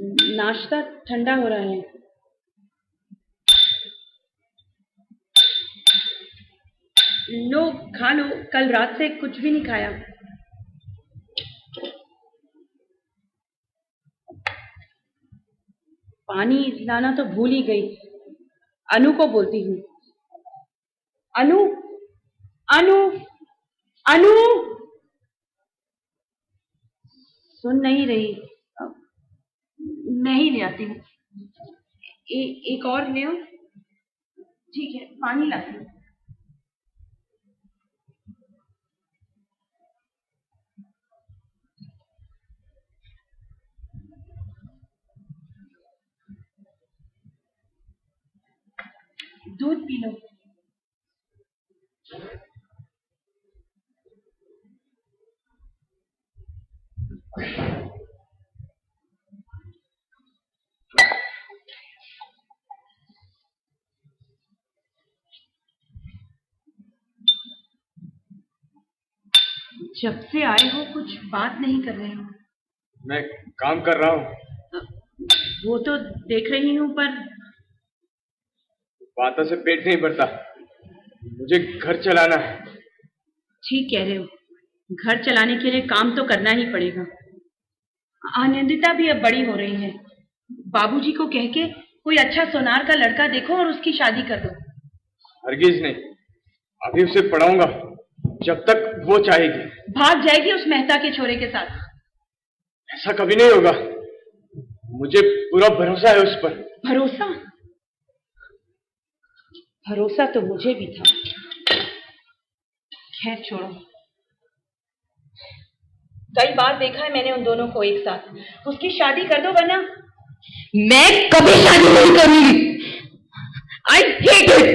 नाश्ता ठंडा हो रहा है। लो खा लो, कल रात से कुछ भी नहीं खाया। पानी लाना तो भूल ही गई। अनु को बोलती हूँ। अनु, अनु, अनु। सुन नहीं रही। मैं ही ले आती हूँ। एक और ले आओ। ठीक है, पानी लाती हूँ। दूध पी लो। जब से आए हो कुछ बात नहीं कर रहे हो। मैं काम कर रहा हूँ। वो तो देख रही हूँ, पर बातों से पेट नहीं भरता। मुझे घर चलाना है। ठीक कह रहे हो, घर चलाने के लिए काम तो करना ही पड़ेगा। आनंदिता भी अब बड़ी हो रही है। बाबूजी को कह के कोई अच्छा सोनार का लड़का देखो और उसकी शादी कर दो। हरगिज नहीं, अभी उसे पढ़ाऊंगा जब तक वो चाहेगी। भाग जाएगी उस मेहता के छोरे के साथ। ऐसा कभी नहीं होगा, मुझे पूरा भरोसा है उस पर। भरोसा? भरोसा तो मुझे भी था। खैर छोड़ो। कई बार देखा है मैंने उन दोनों को एक साथ। उसकी शादी कर दो, वरना मैं कभी शादी नहीं करूंगी। I hate it.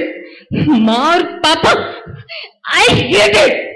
माँ और पापा, आई हेट इट।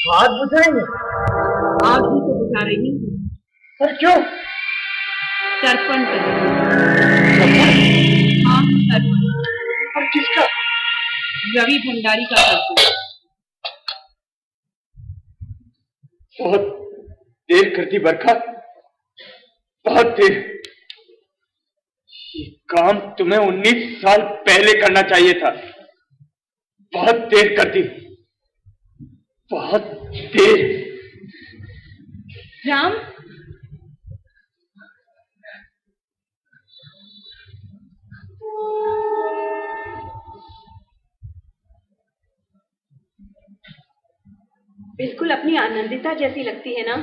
हाथ बुझाएंगे? आग ही तो बुझा रही हूँ। पर क्यों? तर्पण कर रही हूँ। हाँ, तर्पण। और किसका? रवि भंडारी का तर्पण। बहुत देर कर दी बरखा, बहुत देर। ये काम तुम्हें 19 साल पहले करना चाहिए था। बहुत देर कर दी, बहुत देर। राम, बिल्कुल अपनी आनंदिता जैसी लगती है ना?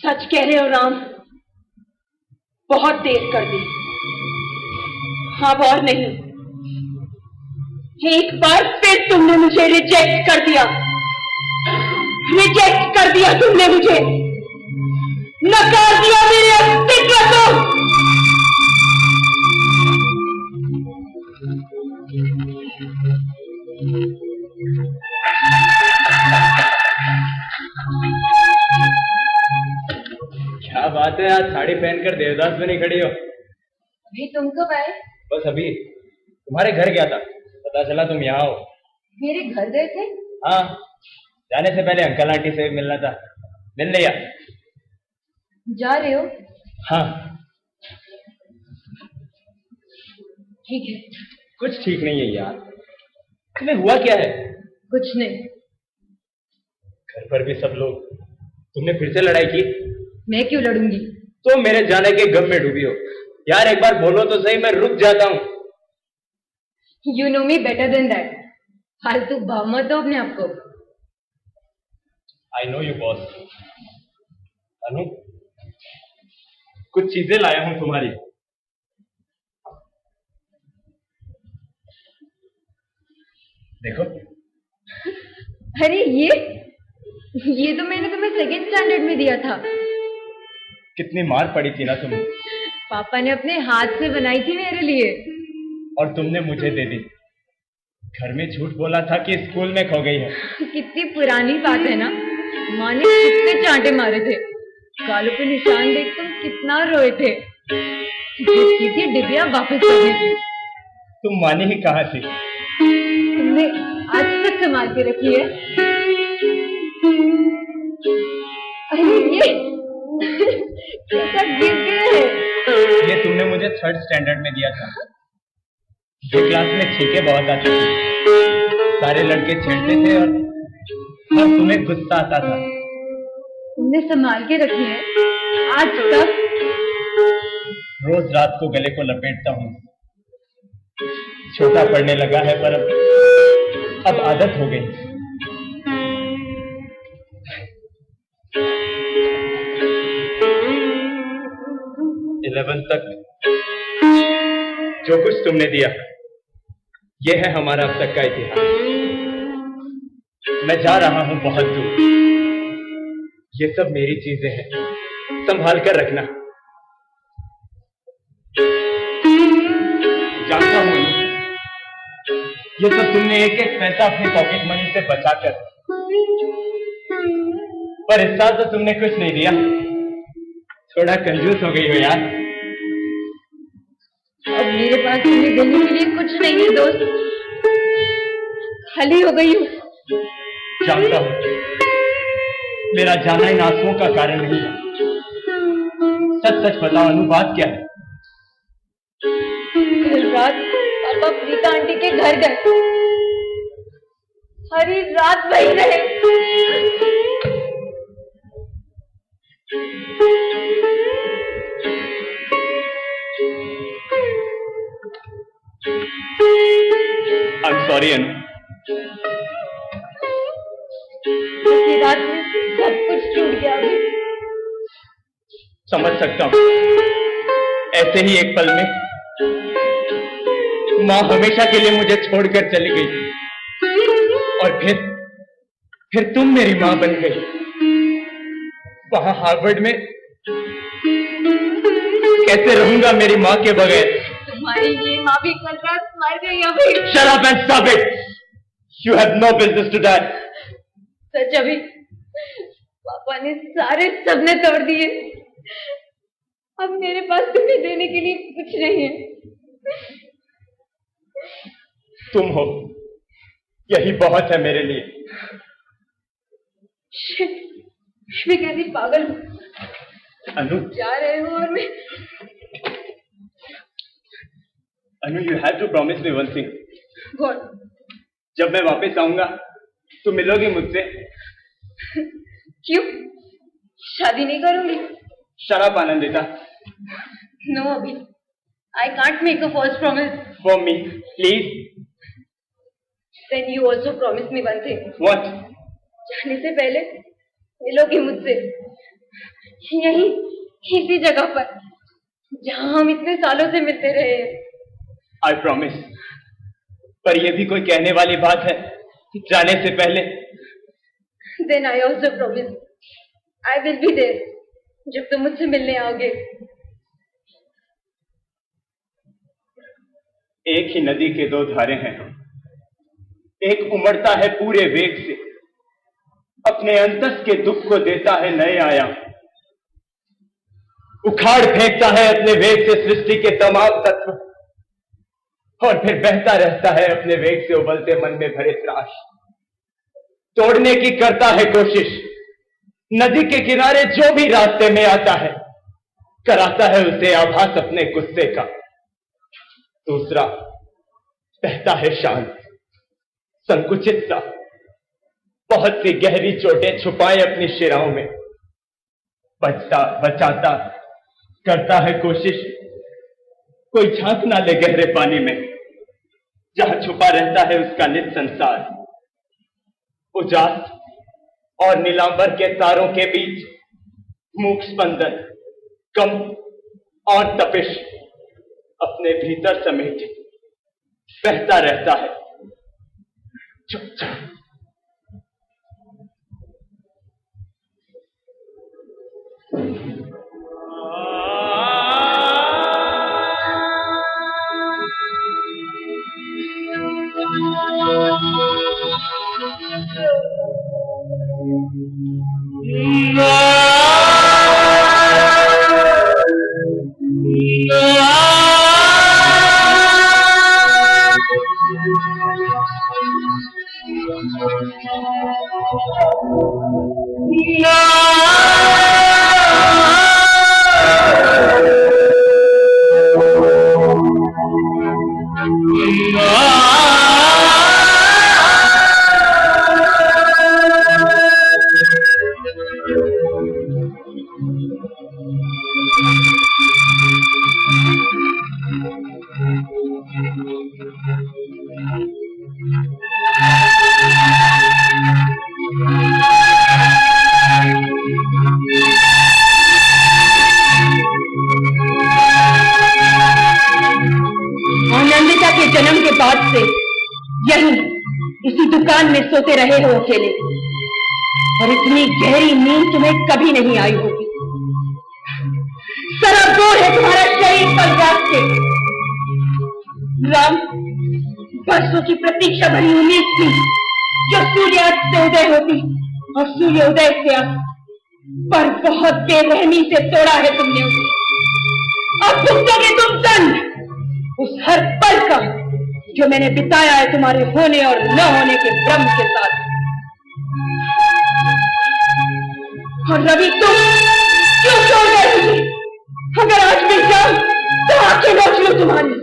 सच कह रहे हो राम, बहुत देर कर दी। हाँ, और नहीं, एक बार फिर तुमने मुझे रिजेक्ट कर दिया। रिजेक्ट कर दिया तुमने मुझे, नकार दिया मेरे अस्तित्व को। क्या बात है, आज साड़ी पहनकर देवदास बनी खड़ी हो? अभी तुम कब आए? बस अभी। तुम्हारे घर गया था, पता चला तुम यहाँ हो। मेरे घर गए थे? हाँ, जाने से पहले अंकल आंटी से मिलना था। मिल लिया। जा रहे हो? हाँ। ठीक है। कुछ ठीक नहीं है यार। तुम्हें हुआ क्या है? कुछ नहीं। घर पर भी सब लोग, तुमने फिर से लड़ाई की? मैं क्यों लड़ूंगी? तो मेरे जाने के गम में डूबी हो। यार एक बार बोलो तो सही, मैं रुक जाता हूँ। You know me better than that. फालतू भाव मत दो अपने आप को। I know you boss. Anu, कुछ चीजें लाया हूं तुम्हारी। देखो। अरे ये तो मैंने तुम्हें सेकंड स्टैंडर्ड में दिया था। कितनी मार पड़ी थी ना तुम्हें। पापा ने अपने हाथ से बनाई थी मेरे लिए। और तुमने मुझे दे दी। घर में झूठ बोला था कि स्कूल में खो गई है। कितनी पुरानी बात है ना। माँ ने कितने चांटे मारे थे। गालों पे निशान देख तुम कितना रोए थे। जिद की थी डिबिया वापस करने की। तुम मानी ही कहाँ थी? तुमने आज तक संभाल के रखी है। अरे ये कैसा गिर गया है? ये तुमने मुझे थर्ड स्टैंडर्ड में दिया था। ये क्लास में छींके बहुत आती थी। सारे लड़के छेड़ते थे और तुम्हें गुस्सा आता था। तुमने संभाल के रखी है आज तक? रोज रात को गले को लपेटता हूँ। छोटा पड़ने लगा है पर अब आदत हो गई। इलेवेंथ तक जो कुछ तुमने दिया, यह है हमारा अब तक का इतिहास। मैं जा रहा हूं बहुत दूर। ये सब मेरी चीजें हैं, संभाल कर रखना। जानता हूं ये सब तुमने एक एक पैसा अपनी पॉकेट मनी से बचाकर, पर इस साल तो तुमने कुछ नहीं दिया। थोड़ा कंजूस हो गई हो यार। अब मेरे पास तुम्हें देने के लिए कुछ नहीं है दोस्त। खाली हो गई हूँ। जानता हूं मेरा जाना इन आंसुओं का कारण नहीं है। सच सच बताओ अनु, बात क्या है? कल रात पापा प्रीता आंटी के घर गए। सारी रात वही रहे। I'm sorry अनु। उसी रात में सब कुछ छूट गया। अभी समझ सकता हूं। ऐसे ही एक पल में माँ हमेशा के लिए मुझे छोड़कर चली गई और फिर तुम मेरी माँ बन गई। वहां हार्वर्ड में कैसे रहूंगा मेरी माँ के बगैर? तुम्हारी ये माँ भी कल रात मर गई। अभी Shut up and stop it! You have no business to die. सच अभी पापा ने सारे सपने तोड़ दिए। अब मेरे पास तुम्हें देने के लिए कुछ नहीं है। तुम हो, यही बहुत है मेरे लिए। मैं कैसी पागल हूँ। अनु, जा रहे हो और मैं। अनु, you have to promise me one thing. What? जब मैं वापस आऊंगा तो मिलोगी मुझसे? क्यों? शादी नहीं करूंगी। शराब आनंदिता। No अभी। I can't make a false promise. For me, please. Then you also promise me one thing. What? जाने से पहले मिलोगी मुझसे। यहीं इसी जगह पर जहां हम इतने सालों से मिलते रहे हैं। I promise. पर यह भी कोई कहने वाली बात है जाने से पहले? Then I also promise. I will be there जब तुम मुझसे मिलने आओगे। एक ही नदी के दो धारे हैं हम। एक उमड़ता है पूरे वेग से, अपने अंतस के दुख को देता है नए आयाम, उखाड़ फेंकता है अपने वेग से सृष्टि के तमाम तत्व, और फिर बहता रहता है अपने वेग से उबलते मन में भरे त्रास। तोड़ने की करता है कोशिश, नदी के किनारे जो भी रास्ते में आता है कराता है उसे आभास अपने गुस्से का। दूसरा बहता है शांत संकुचित सा, बहुत सी गहरी चोटें छुपाए अपनी शिराओं में, बचाता करता है कोशिश कोई झांक ना ले गहरे पानी में, जहां छुपा रहता है उसका नित संसार। उजास और नीलांबर के तारों के बीच मूक स्पंदन, कंप और तपिश अपने भीतर समेटे बहता रहता है चुपचाप। सोते रहे हो अकेले, और इतनी गहरी नींद तुम्हें कभी नहीं आई होगी। सरबोर है तुम्हारा शरीर पर जाग के। राम, बरसों की प्रतीक्षा भरी उम्मीद थी जो सूर्यास्त से उदय होती और सूर्योदय से अस्त, पर बहुत बेरहमी से तोड़ा है तुमने उसे। अब भुगतोगे तुम दंड उस हर पल का जो मैंने बिताया है तुम्हारे होने और न होने के भ्रम के साथ। और रवि, तुम क्यों छोड़ गए मुझे? अगर आज मिल जाओ तो आंखें नोच लो तुम्हारी।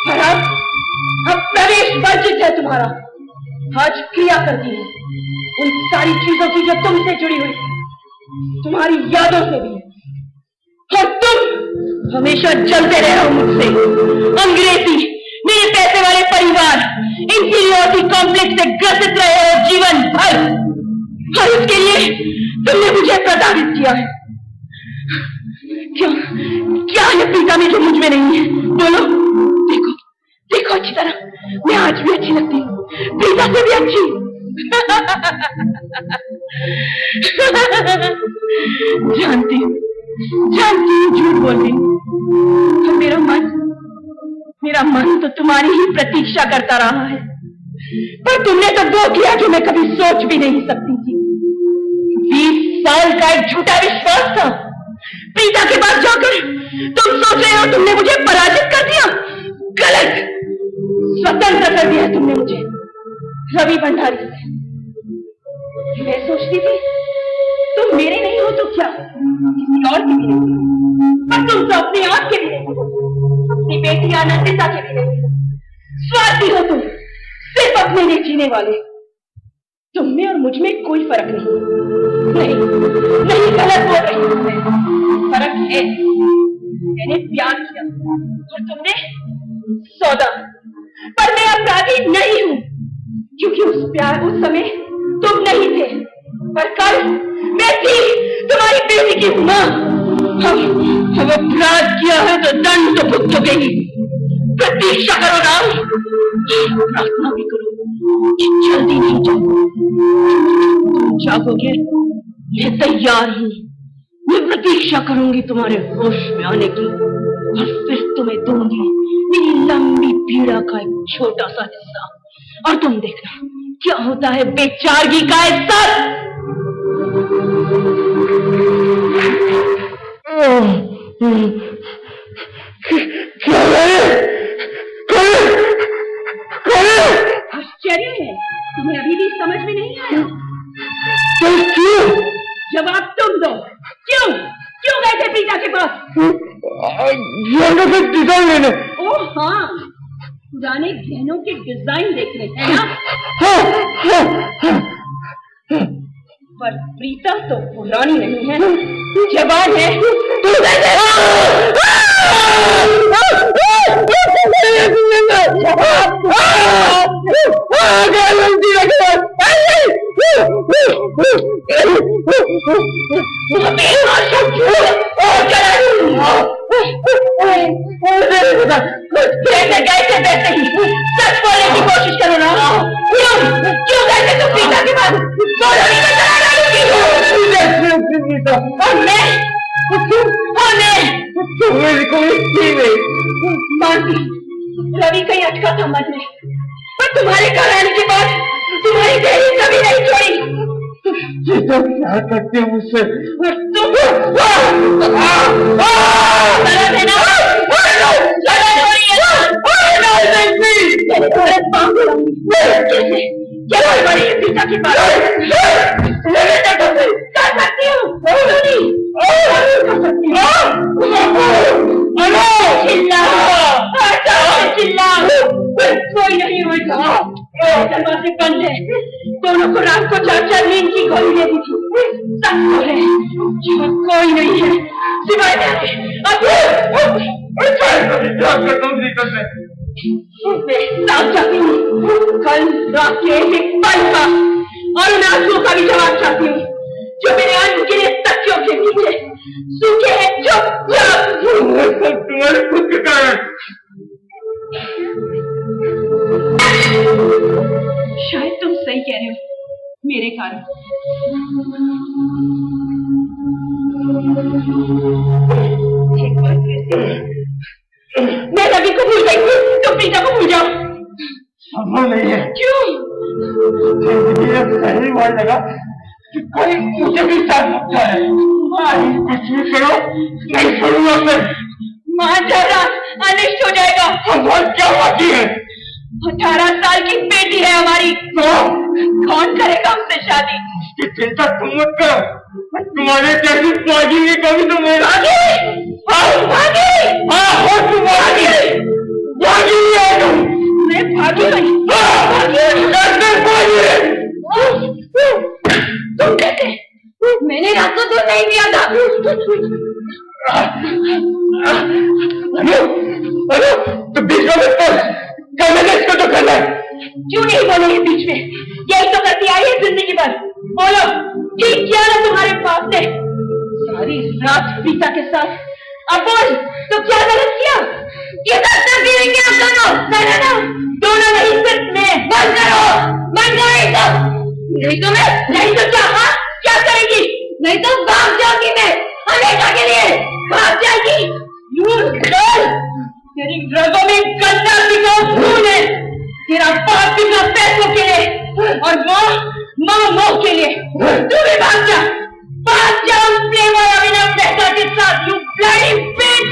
और अब प्रवेश वर्जित है तुम्हारा। आज क्रिया करती है उन सारी चीजों की जो तुमसे जुड़ी हुई, तुम्हारी यादों से भी। और तुम हमेशा जलते रहे हो मुझसे। अंग्रेजी, मेरे पैसे वाले परिवार, इंफीरियरिटी कॉम्प्लेक्स से ग्रसित रहे हो जीवन भर, और इसके लिए तुमने मुझे प्रताड़ित किया है। क्या है प्रीता में जो मुझ में नहीं है? बोलो। देखो देखो अच्छी तरह, मैं आज भी अच्छी लगती हूँ, प्रीता से भी अच्छी। जानती हूँ झूठ बोल रही हूँ। तो मेरा मन तो तुम्हारी ही प्रतीक्षा करता रहा है, पर तुमने तो वो किया जो मैं कभी सोच भी नहीं सकती थी। 20 साल का एक झूठा विश्वास था। प्रीता के पास जाकर तुम सोच रहे हो तुमने मुझे पराजित कर दिया। गलत, स्वतंत्र कर दिया तुमने मुझे रवि भंडारी से। मैं सोचती थी तुम मेरे नहीं हो तो क्या, किसी और की भी नहीं, पर तुम तो अपनी आंख के भी नहीं हो, अपनी बेटी आनंदिता के भी नहीं हो। स्वार्थी हो तुम, सिर्फ अपने लिए जीने वाले। तुम में और मुझ में कोई फर्क नहीं, गलत बोल रही हूं मैं। फर्क है, मैंने प्यार किया और तुमने सौदा। पर मैं अपराधी नहीं हूं, क्योंकि उस समय तुम नहीं थे, पर कल मैं थी तुम्हारी बेटी की मां। अब अपराध किया है तो दंड तो भुगतोगे। प्रतीक्षा करो राम, प्रार्थना भी करो कि जल्दी नहीं जाओ। तुम जागोगे, मैं तैयार हूं। मैं प्रतीक्षा करूंगी तुम्हारे होश में आने की, और फिर तुम्हें दूंगी मेरी लंबी पीड़ा का एक छोटा सा हिस्सा, और तुम देखना क्या होता है बेचारगी का एहसास। आश्चर्य है, तुम्हें अभी भी समझ में नहीं आया? जवाब तुम दो। क्यों क्यों गए थे प्रीता के पास? डिजाइन लेने। ओह हाँ, पुराने गहनों के डिजाइन देखने हैं ना? पर प्रीता तो पुरानी नहीं है, जवान है। तू सच बोलने की कोशिश करो ना। क्यों गए थे तुम प्रीता के पास? रवि कहीं अटका था मन में, पर तुम्हारे घर आने के बाद तुम्हारी देरी कभी नहीं छोड़ी। ये तो क्या करते हो मुझसे? तुम पिता की बात कर सकती हूँ। कोई नहीं होगा, दरवाजे बंद है। दोनों को रात को 4-4 नींद की गोली दे दी थी। सब है, कोई नहीं है सिवाय मेरे। मैं साफ चाहती हूँ कल रात के एक पल का और उन आंसुओं का भी जवाब चाहती हूँ जो मेरे अनगिने तकियों के पीछे सूखे हैं चुपचाप। तुम्हारे खुद के कारण। शायद तुम सही कह रहे हो, मेरे कारण। एक बार फिर से मैं रवि को भूल गई थी, तुम प्रीता को भूल जाओ। संभव नहीं है। क्यों? पहली बार लगा कि कोई मुझे भी साथ सकता है। कुछ भी करो, नहीं छोड़ूंगा मैं। माँ जरा अनिष्ट हो जाएगा। बहुत क्या बाकी है? 18 साल की बेटी है हमारी। कौन करेगा उससे शादी? इसकी चिंता तुम मत करो, तुम्हारे जैसी बागी में कभी तो मेरा भागी है तुम। मैं भागी नहीं। तुम कैसे? मैंने रात को दूध नहीं दिया था। तो बीच में मैंने इसको तो करना है। क्यों नहीं बोलोगे बीच में? यही तो करती आई है जिंदगी भर। बोलो, ठीक किया ना तुम्हारे पास ने? सारी रात पिता के साथ। अब बोल, तो क्या गलत किया? ये दस्ता गिरेंगे आप दोनों। दोनों नहीं, सिर्फ मैं। बंद करो सब। नहीं तो मैं, नहीं तो क्या? हाँ, क्या करेगी? नहीं तो भाग जाऊंगी मैं, हमेशा के लिए भाग जाएगी। तेरी रगों में गंदा बिका खून है। तेरा बाप बिका पैसों के लिए और माँ मोह के लिए। तू भी भाग जा प्रेम और अभिनव मेहता के साथ। यू ब्लडी बिच।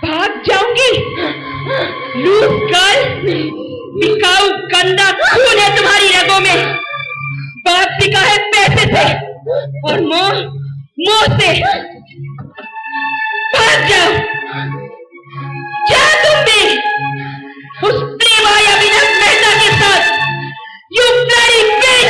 भाग जाऊंगी? लूज गर्ल, बिकाऊ गंदा खून है तुम्हारी रगों में। बाप बिका है पैसे से और मोह से। भाग जाओ, तुम भी उस प्रेम और अभिनव मेहता के साथ। यू ब्लडी बिच।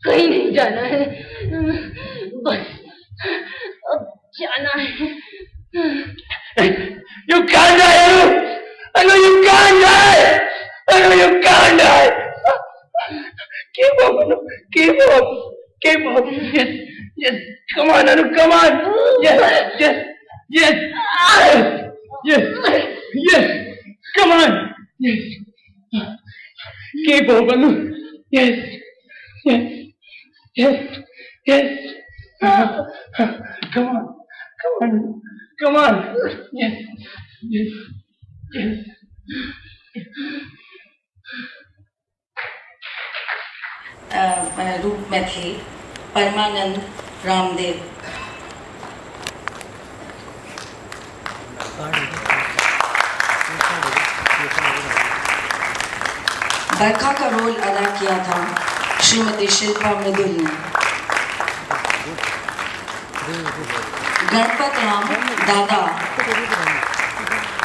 कहीं नहीं जाना है, बस अब जाना है। You can't die, Anu! Anu, you can't die! Anu, you can't die! Keep up, Anu! Keep up! Keep up! Yes! Yes! Come on, Anu! Come on! Yes! Yes! Yes! Yes! Yes! Come on! Yes! Keep up, Anu! Yes! Yes! Yes! Yes! Come on! Come on! Come on! Yes! Yes! Yes! रूप में थे परमानंद रामदेव। बरखा का role अदा किया था श्रीमती शिल्पा मृदुल ने। गणपत राम दादा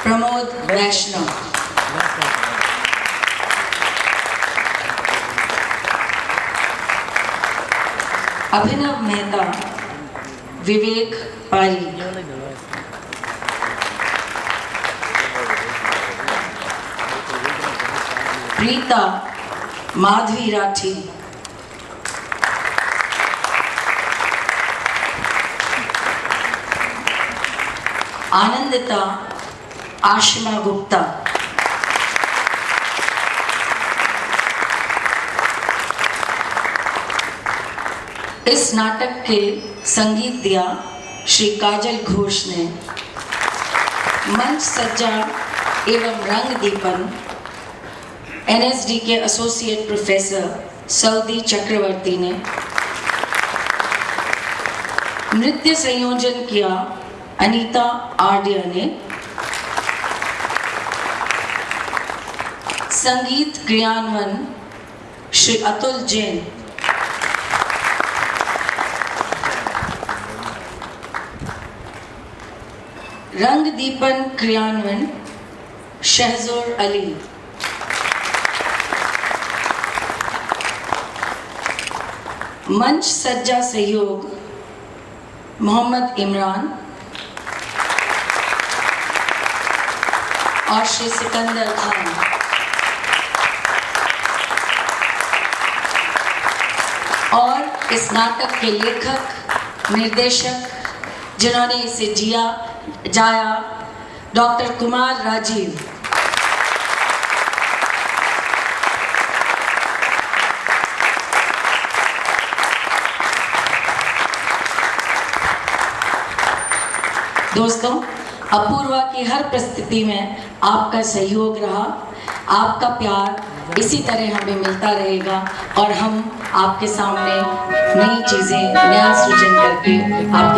प्रमोद वैष्णव। अभिनव मेहता विवेक पारी। प्रीता माधवी राठी। आनंदिता आशिमा गुप्ता। इस नाटक के संगीत दिया श्री काजल घोष ने। मंच सज्जा एवं रंग दीपन एनएसडी के एसोसिएट प्रोफेसर सऊदी चक्रवर्ती ने। नृत्य संयोजन किया अनीता आर्डिया ने। संगीत क्रियान्वयन श्री अतुल जैन। रंग दीपन क्रियान्वयन शहजोर अली। मंच सज्जा सहयोग मोहम्मद इमरान और श्री सिकंदर खान। और इस नाटक के लेखक निर्देशक जिन्होंने इसे जाया डॉक्टर कुमार राजीव। दोस्तों, अपूर्वा की हर परिस्थिति में आपका सहयोग रहा, आपका प्यार इसी तरह हमें मिलता रहेगा और हम आपके सामने नई चीजें, नया सृजन करके आप